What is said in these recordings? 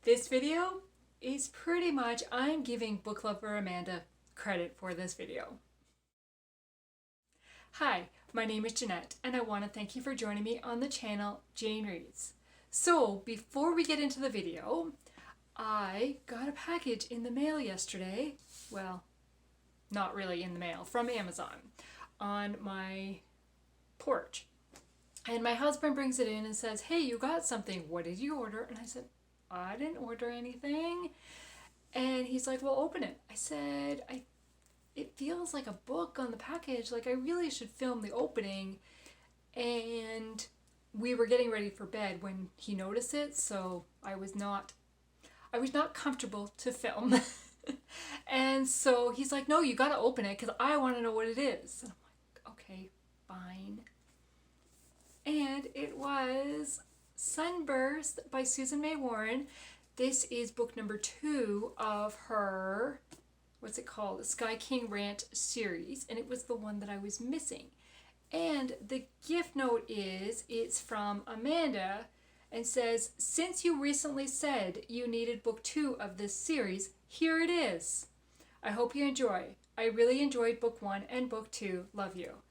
This video is pretty much, I'm giving book lover Amanda credit for this video. Hi, my name is Jeanette and I want to thank you for joining me on the channel Jane Reads. So before we get into the video, I got a package in the mail yesterday. Well, not really in the mail, from Amazon on my porch. And my husband brings it in and says, "Hey, you got something. What did you order?" And I said, "I didn't order anything." And he's like, "Well, open it." I said, it feels like a book on the package. Like I really should film the opening. And we were getting ready for bed when he noticed it, so I was not comfortable to film. And so he's like, "No, you gotta open it because I want to know what it is." And I'm like, "Okay, fine." And it was Sunburst by Susan May Warren. This is book number 2 of her, what's it called? The Sky King Rant series, and it was the one that I was missing. And the gift note is, it's from Amanda and says, "Since you recently said you needed book 2 of this series, here it is. I hope you enjoy. I really enjoyed book 1 and book 2. Love you."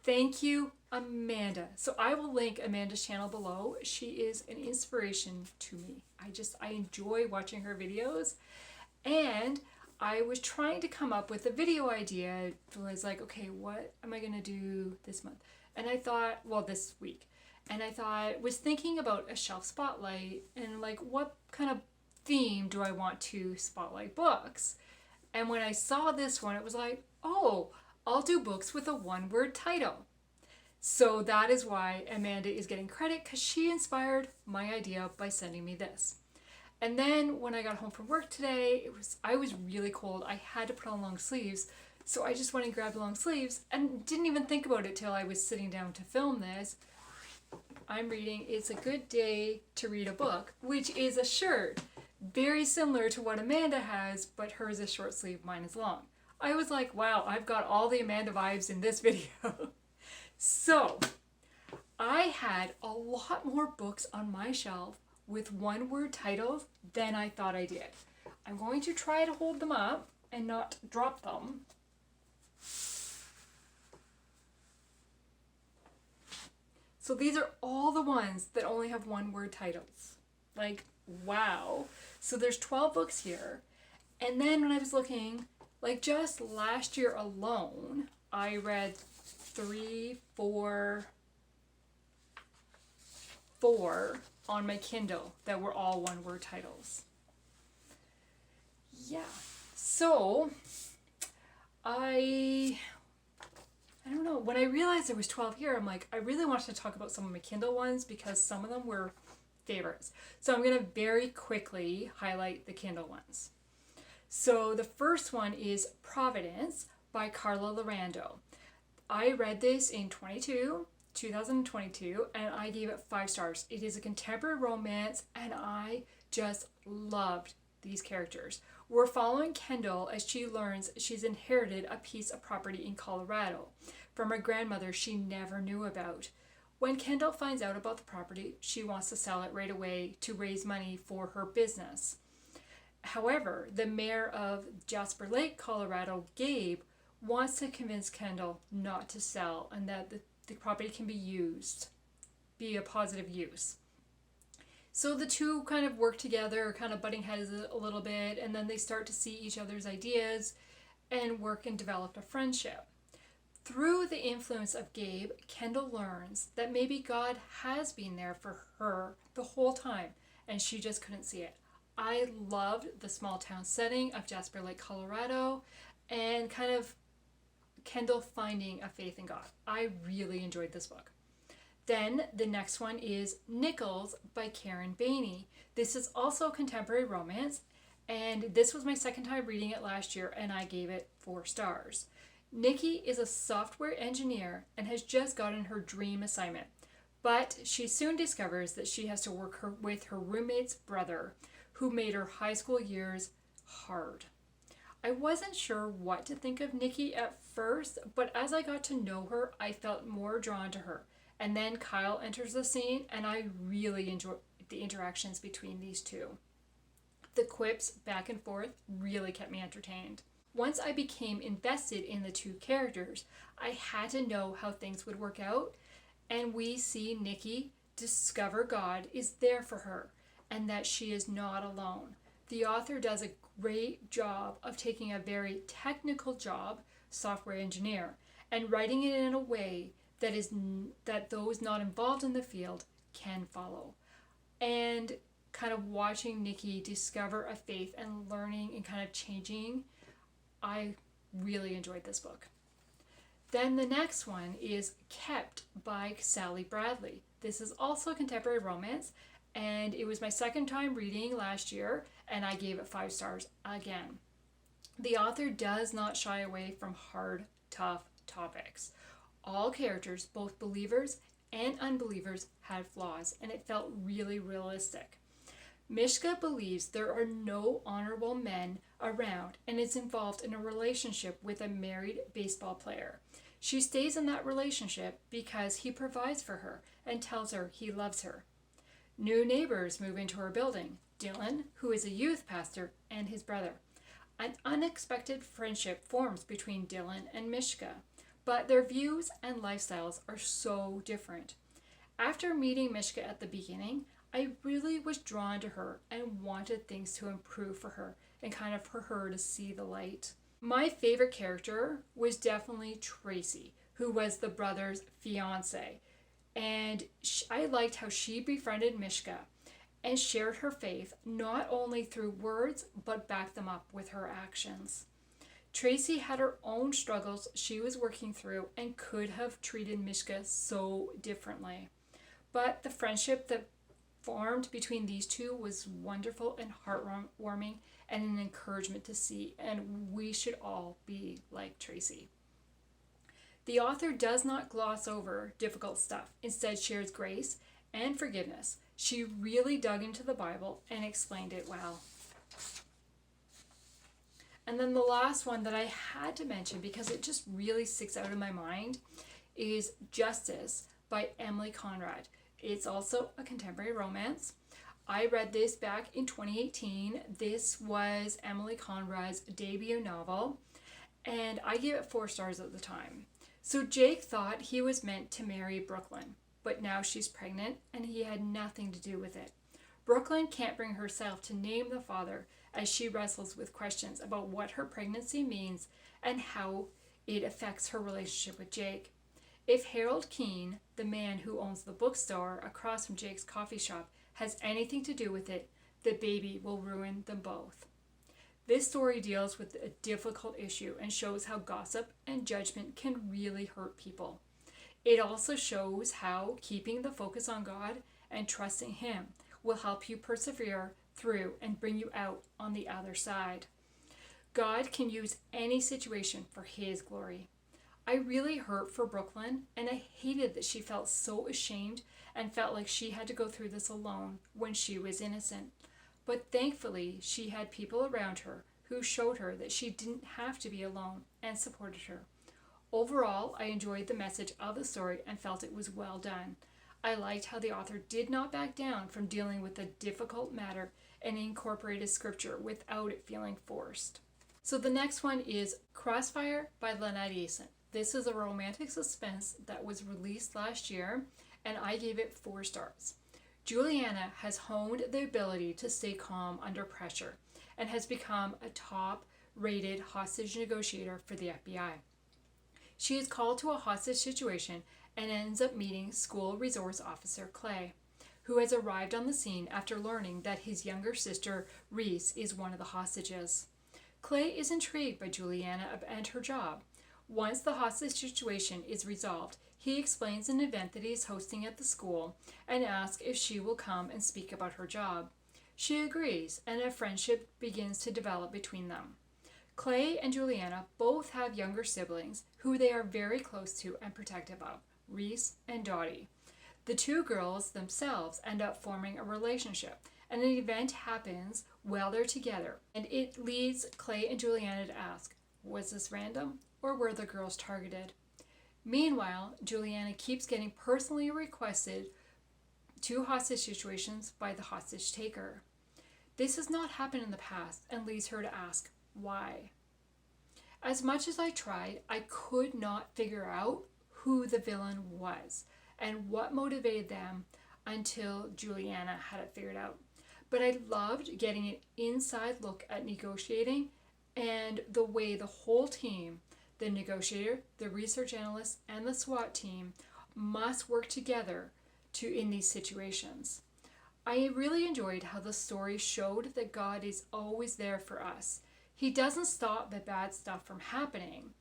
Thank you, Amanda. So I will link Amanda's channel below. She is an inspiration to me. I enjoy watching her videos. And I was trying to come up with a video idea. I was like, okay, what am I going to do this month? And I thought, well, this week. And I was thinking about a shelf spotlight and like, what kind of theme do I want to spotlight books? And when I saw this one, it was like, oh, I'll do books with a one-word title. So that is why Amanda is getting credit, because she inspired my idea by sending me this. And then when I got home from work today, I was really cold. I had to put on long sleeves. So I just went and grabbed long sleeves and didn't even think about it till I was sitting down to film this. I'm reading It's a Good Day to Read a Book, which is a shirt very similar to what Amanda has, but hers is short sleeve, mine is long. I was like, wow, I've got all the Amanda vibes in this video. So I had a lot more books on my shelf with one-word titles than I thought I did. I'm going to try to hold them up and not drop them. So these are all the ones that only have one-word titles. Like, wow. So there's 12 books here. And then when I was looking, like just last year alone, I read 4 on my Kindle that were all one-word titles. Yeah. So I don't know. When I realized there was 12 here, I'm like, I really wanted to talk about some of my Kindle ones because some of them were favorites. So I'm going to very quickly highlight the Kindle ones. So the first one is Provenance by Carla Laureano. I read this in 2022, and I gave it 5 stars. It is a contemporary romance, and I just loved these characters. We're following Kendall as she learns she's inherited a piece of property in Colorado from her grandmother she never knew about. When Kendall finds out about the property, she wants to sell it right away to raise money for her business. However, the mayor of Jasper Lake, Colorado, Gabe, wants to convince Kendall not to sell and that the property can be a positive use. So the two kind of work together, kind of butting heads a little bit, and then they start to see each other's ideas and work and develop a friendship. Through the influence of Gabe, Kendall learns that maybe God has been there for her the whole time and she just couldn't see it. I loved the small town setting of Jasper Lake, Colorado, and kind of Kendall finding a faith in God. I really enjoyed this book. Then the next one is Nichols by Karen Baney. This is also a contemporary romance, and this was my second time reading it last year, and I gave it 4 stars. Nikki is a software engineer and has just gotten her dream assignment, but she soon discovers that she has to work with her roommate's brother, who made her high school years hard. I wasn't sure what to think of Nikki at first, but as I got to know her, I felt more drawn to her. And then Kyle enters the scene, and I really enjoy the interactions between these two. The quips back and forth really kept me entertained. Once I became invested in the two characters, I had to know how things would work out, and we see Nikki discover God is there for her and that she is not alone. The author does a great job of taking a very technical job, software engineer, and writing it in a way that those not involved in the field can follow. And kind of watching Nikki discover a faith and learning and kind of changing, I really enjoyed this book. Then the next one is Kept by Sally Bradley. This is also a contemporary romance, and it was my second time reading last year, and I gave it 5 stars again. The author does not shy away from hard, tough topics. All characters, both believers and unbelievers, had flaws, and it felt really realistic. Mishka believes there are no honorable men around and is involved in a relationship with a married baseball player. She stays in that relationship because he provides for her and tells her he loves her. New neighbors move into her building, Dylan, who is a youth pastor, and his brother. An unexpected friendship forms between Dylan and Mishka, but their views and lifestyles are so different. After meeting Mishka at the beginning, I really was drawn to her and wanted things to improve for her and kind of for her to see the light. My favorite character was definitely Tracy, who was the brother's fiance. And I liked how she befriended Mishka and shared her faith not only through words but backed them up with her actions. Tracy had her own struggles she was working through and could have treated Mishka so differently. But the friendship that formed between these two was wonderful and heartwarming and an encouragement to see, and we should all be like Tracy. The author does not gloss over difficult stuff, instead shares grace and forgiveness. She really dug into the Bible and explained it well. And then the last one that I had to mention because it just really sticks out in my mind is Justice by Emily Conrad. It's also a contemporary romance. I read this back in 2018. This was Emily Conrad's debut novel, and I gave it 4 stars at the time. So Jake thought he was meant to marry Brooklyn, but now she's pregnant and he had nothing to do with it. Brooklyn can't bring herself to name the father as she wrestles with questions about what her pregnancy means and how it affects her relationship with Jake. If Harold Keene, the man who owns the bookstore across from Jake's coffee shop, has anything to do with it, the baby will ruin them both. This story deals with a difficult issue and shows how gossip and judgment can really hurt people. It also shows how keeping the focus on God and trusting Him will help you persevere through and bring you out on the other side. God can use any situation for His glory. I really hurt for Brooklyn, and I hated that she felt so ashamed and felt like she had to go through this alone when she was innocent. But thankfully, she had people around her who showed her that she didn't have to be alone and supported her. Overall, I enjoyed the message of the story and felt it was well done. I liked how the author did not back down from dealing with a difficult matter and incorporated scripture without it feeling forced. So the next one is Crossfire by Lynette Eason. This is a romantic suspense that was released last year, and I gave it 4 stars. Juliana has honed the ability to stay calm under pressure and has become a top-rated hostage negotiator for the FBI. She is called to a hostage situation and ends up meeting school resource officer Clay, who has arrived on the scene after learning that his younger sister Reese is one of the hostages. Clay is intrigued by Juliana and her job. Once the hostage situation is resolved, he explains an event that he is hosting at the school and asks if she will come and speak about her job. She agrees, and a friendship begins to develop between them. Clay and Juliana both have younger siblings who they are very close to and protective of, Reese and Dottie. The 2 girls themselves end up forming a relationship, and an event happens while they're together, and it leads Clay and Juliana to ask, was this random, or were the girls targeted? Meanwhile, Juliana keeps getting personally requested to hostage situations by the hostage taker. This has not happened in the past and leads her to ask why. As much as I tried, I could not figure out who the villain was and what motivated them until Juliana had it figured out. But I loved getting an inside look at negotiating and the way the whole team, the negotiator, the research analyst, and the SWAT team must work together in these situations. I really enjoyed how the story showed that God is always there for us. He doesn't stop the bad stuff from happening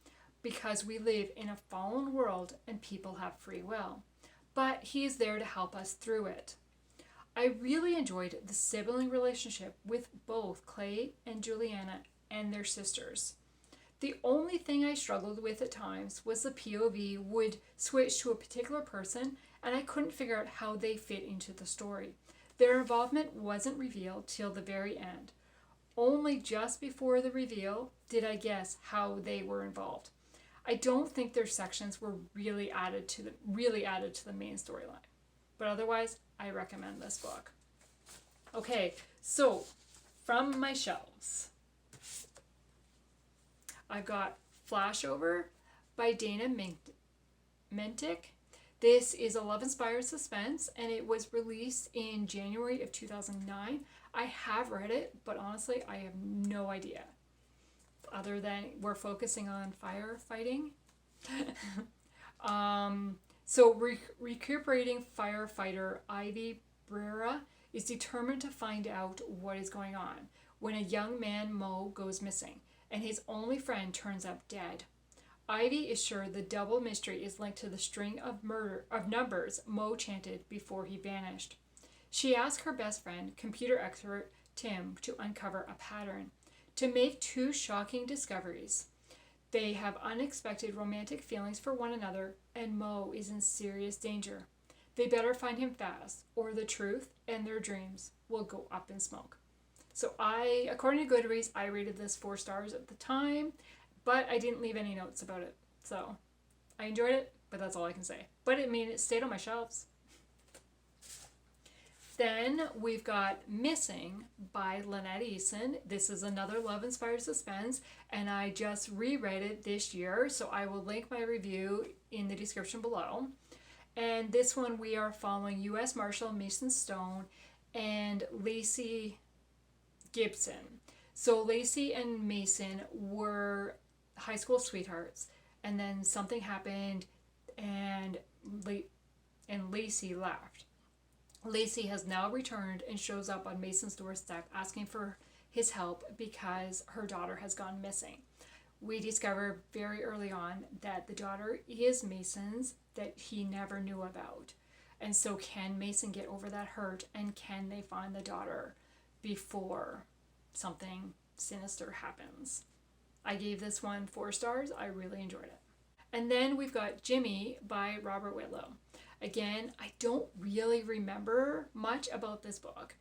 because we live in a fallen world and people have free will, but He is there to help us through it. I really enjoyed the sibling relationship with both Clay and Juliana and their sisters. The only thing I struggled with at times was the POV would switch to a particular person and I couldn't figure out how they fit into the story. Their involvement wasn't revealed till the very end. Only just before the reveal did I guess how they were involved. I don't think their sections were really added to the main storyline. But otherwise, I recommend this book. Okay, so from my shelves, I've got Flashover by Dani Mentink. This is a love-inspired suspense, and it was released in January of 2009. I have read it, but honestly, I have no idea. Other than we're focusing on firefighting. Recuperating firefighter Ivy Brera is determined to find out what is going on when a young man, Mo, goes missing, and his only friend turns up dead. Ivy is sure the double mystery is linked to the string of numbers Mo chanted before he vanished. She asks her best friend, computer expert Tim, to uncover a pattern, to make two shocking discoveries. They have unexpected romantic feelings for one another, and Mo is in serious danger. They better find him fast, or the truth and their dreams will go up in smoke. So according to Goodreads, I rated this 4 stars at the time, but I didn't leave any notes about it. So I enjoyed it, but that's all I can say. But it stayed on my shelves. Then we've got Missing by Lynette Eason. This is another love-inspired suspense, and I just reread it this year, so I will link my review in the description below. And this one we are following U.S. Marshal Mason Stone and Lacey Gibson. So Lacey and Mason were high school sweethearts, and then something happened, and Lacey left. Lacey has now returned and shows up on Mason's doorstep asking for his help because her daughter has gone missing. We discover very early on that the daughter is Mason's that he never knew about. And so can Mason get over that hurt, and can they find the daughter before something sinister happens? I gave this one 4 stars. I really enjoyed it. And then we've got Jimmy by Robert Whitlow. Again, I don't really remember much about this book.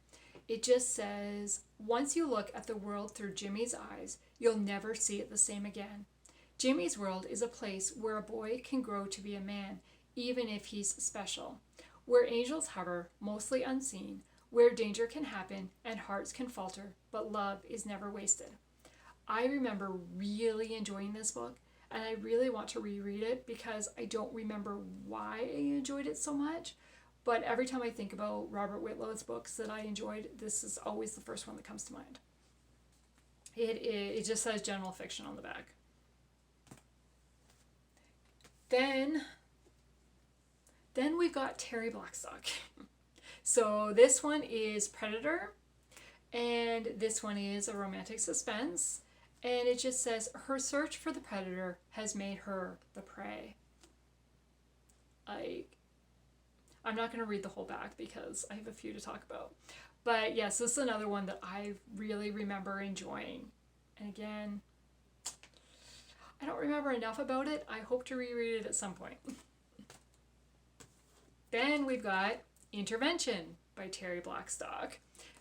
It just says, once you look at the world through Jimmy's eyes, you'll never see it the same again. Jimmy's world is a place where a boy can grow to be a man, even if he's special. Where angels hover, mostly unseen, where danger can happen and hearts can falter, but love is never wasted. I remember really enjoying this book, and I really want to reread it because I don't remember why I enjoyed it so much. But every time I think about Robert Whitlow's books that I enjoyed, this is always the first one that comes to mind. It just says general fiction on the back. Then we've got Terri Blackstock. So this one is Predator, and this one is a romantic suspense. And it just says, her search for the predator has made her the prey. I'm not going to read the whole back because I have a few to talk about. But yes, this is another one that I really remember enjoying. And again, I don't remember enough about it. I hope to reread it at some point. Then we've got Intervention by Terri Blackstock.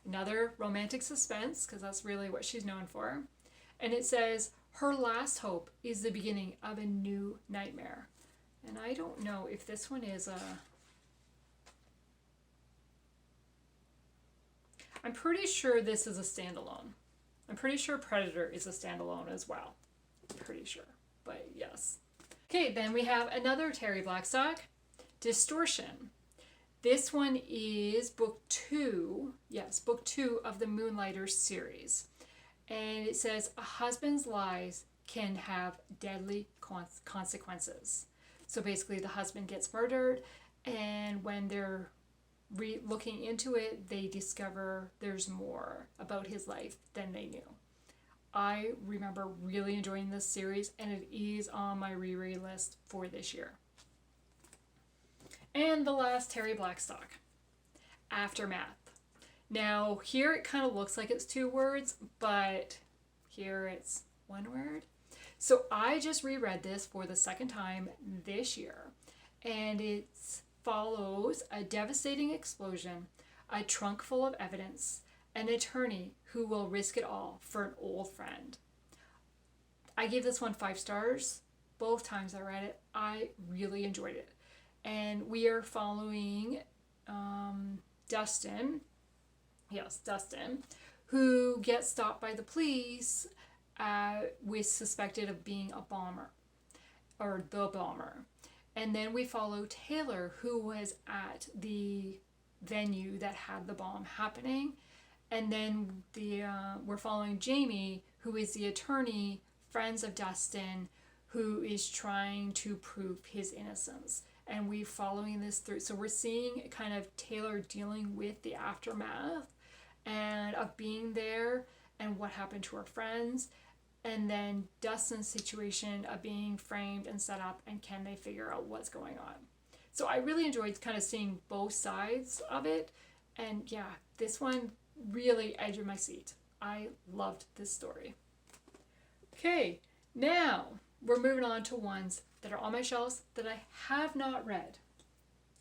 Another romantic suspense, because that's really what she's known for. And it says, her last hope is the beginning of a new nightmare. And I don't know if this one is I'm pretty sure this is a standalone. I'm pretty sure Predator is a standalone as well. Pretty sure, but yes. Okay, then we have another Terri Blackstock, Distortion. This one is book 2, yes, book 2 of the Moonlighters series. And it says, a husband's lies can have deadly consequences. So basically the husband gets murdered, and when they're looking into it, they discover there's more about his life than they knew. I remember really enjoying this series, and it is on my reread list for this year. And the last Terri Blackstock, Aftermath. Now, here it kind of looks like it's 2 words, but here it's 1 word. So I just reread this for the 2nd time this year, and it follows a devastating explosion, a trunk full of evidence, an attorney who will risk it all for an old friend. I gave this one 5 stars. Both times I read it, I really enjoyed it. And we are following Dustin, who gets stopped by the police with suspected of being a bomber, or the bomber. And then we follow Taylor, who was at the venue that had the bomb happening. And then we're following Jamie, who is the attorney, friends of Dustin, who is trying to prove his innocence. And we're following this through. So we're seeing kind of Taylor dealing with the aftermath and of being there and what happened to her friends. And then Dustin's situation of being framed and set up, and can they figure out what's going on. So I really enjoyed kind of seeing both sides of it. And yeah, this one really edged my seat. I loved this story. Okay, now we're moving on to ones that are on my shelves that I have not read.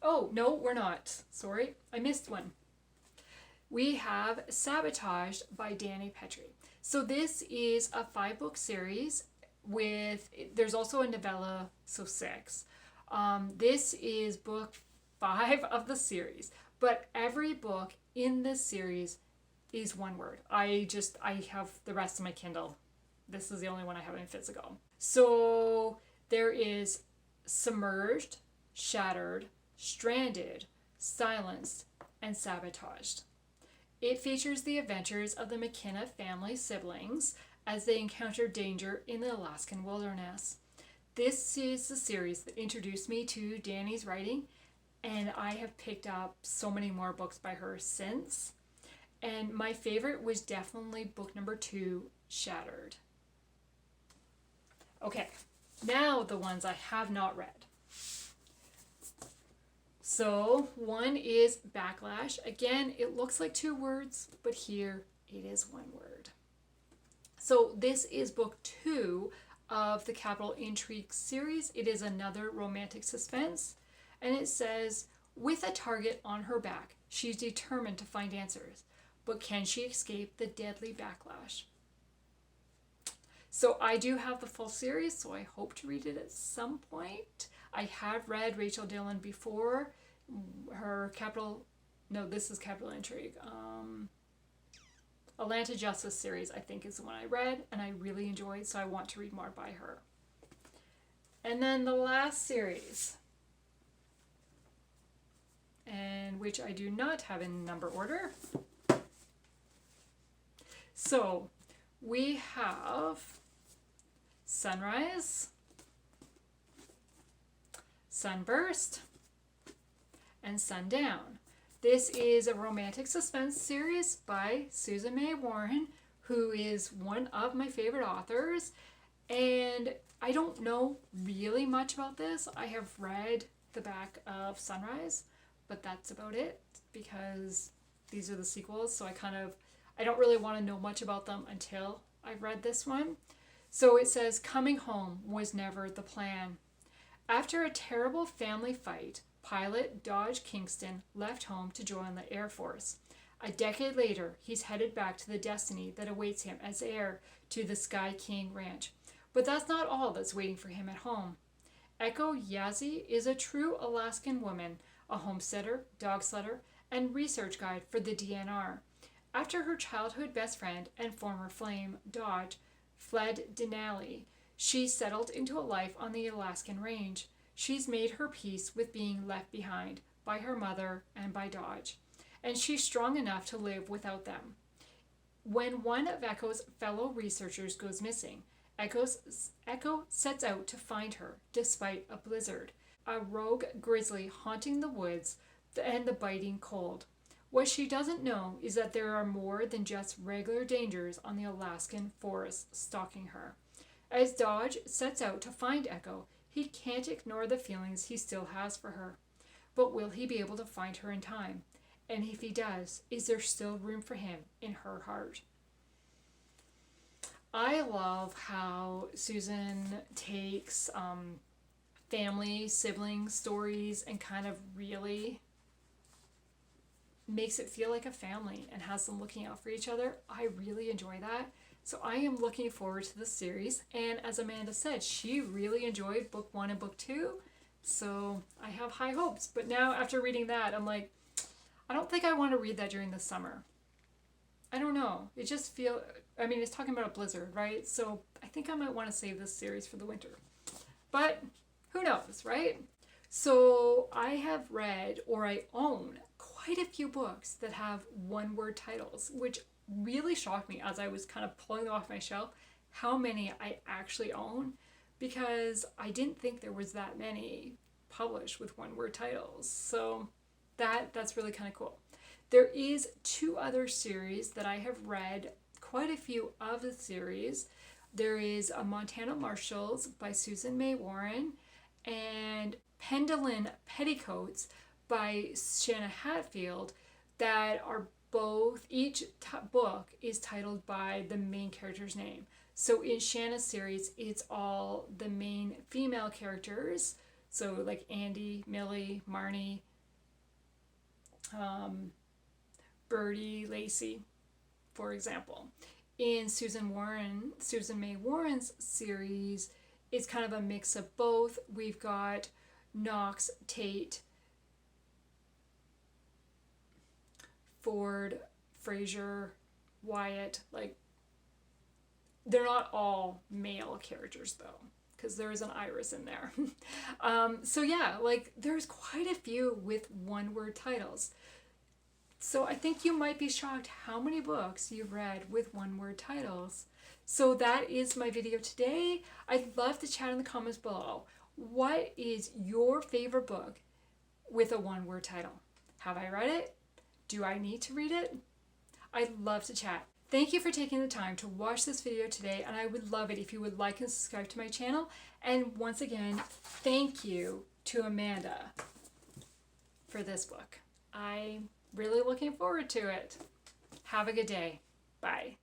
Oh, no, we're not. Sorry, I missed one. We have Sabotaged by Dani Pettrey. So this is a 5-book series with, there's also a novella, so 6. This is book 5 of the series, but every book in this series is 1 word. I have the rest of my Kindle. This is the only one I have in physical. So there is submerged, shattered, stranded, silenced, and sabotaged. It features the adventures of the McKenna family siblings as they encounter danger in the Alaskan wilderness. This is the series that introduced me to Dani's writing, and I have picked up so many more books by her since. And my favorite was definitely book number 2, Shattered. Okay, now the ones I have not read. So one is Backlash. Again, it looks like 2 words, but here it is 1 word. So this is book 2 of the Capital Intrigue series. It is another romantic suspense, and it says, with a target on her back, she's determined to find answers, but can she escape the deadly backlash? So I do have the full series, so I hope to read it at some point. I have read Rachel Dillon before. Her this is Capital Intrigue. Atlanta Justice series, I think, is the one I read, and I really enjoyed, so I want to read more by her. And then the last series, and which I do not have in number order. So we have Sunrise, Sunburst, and Sundown. This is a romantic suspense series by Susan May Warren, who is one of my favorite authors. And I don't know really much about this. I have read the back of Sunrise, but that's about it because these are the sequels. So I don't really want to know much about them until I've read this one. So it says, coming home was never the plan. After a terrible family fight, pilot Dodge Kingston left home to join the Air Force. A decade later, he's headed back to the destiny that awaits him as heir to the Sky King Ranch. But that's not all that's waiting for him at home. Echo Yazzie is a true Alaskan woman, a homesteader, dog sletter, and research guide for the DNR. After her childhood best friend and former flame, Dodge, fled Denali, she settled into a life on the Alaskan range. She's made her peace with being left behind by her mother and by Dodge, and she's strong enough to live without them. When one of Echo's fellow researchers goes missing, Echo sets out to find her despite a blizzard, a rogue grizzly haunting the woods, and the biting cold. What she doesn't know is that there are more than just regular dangers on the Alaskan forest stalking her. As Dodge sets out to find Echo, he can't ignore the feelings he still has for her. But will he be able to find her in time? And if he does, is there still room for him in her heart? I love how Susan takes family, sibling stories and kind of really makes it feel like a family and has them looking out for each other. I really enjoy that. So I am looking forward to this series. And as Amanda said, she really enjoyed book 1 and book 2. So I have high hopes. But now after reading that, I'm like, I don't think I want to read that during the summer. I don't know. It just feels, I mean, it's talking about a blizzard, right? So I think I might want to save this series for the winter. But who knows, right? So I have read, or I own, quite a few books that have one-word titles, which really shocked me as I was kind of pulling them off my shelf, how many I actually own, because I didn't think there was that many published with one-word titles. So that's really kind of cool. There is 2 other series that I have read, quite a few of the series. There is a Montana Marshals by Susan May Warren and Pendleton Petticoats by Shanna Hatfield that are both, each book is titled by the main character's name. So in Shanna's series, it's all the main female characters. So like Andy, Millie, Marnie, Birdie, Lacey, for example. In Susan May Warren's series, it's kind of a mix of both. We've got Knox, Tate, Ford, Fraser, Wyatt. Like, they're not all male characters though, because there is an Iris in there. So yeah, like there's quite a few with one-word titles. So I think you might be shocked how many books you've read with one-word titles. So that is my video today. I'd love to chat in the comments below. What is your favorite book with a one-word title? Have I read it? Do I need to read it? I'd love to chat. Thank you for taking the time to watch this video today, and I would love it if you would like and subscribe to my channel. And once again, thank you to Amanda for this book. I'm really looking forward to it. Have a good day. Bye.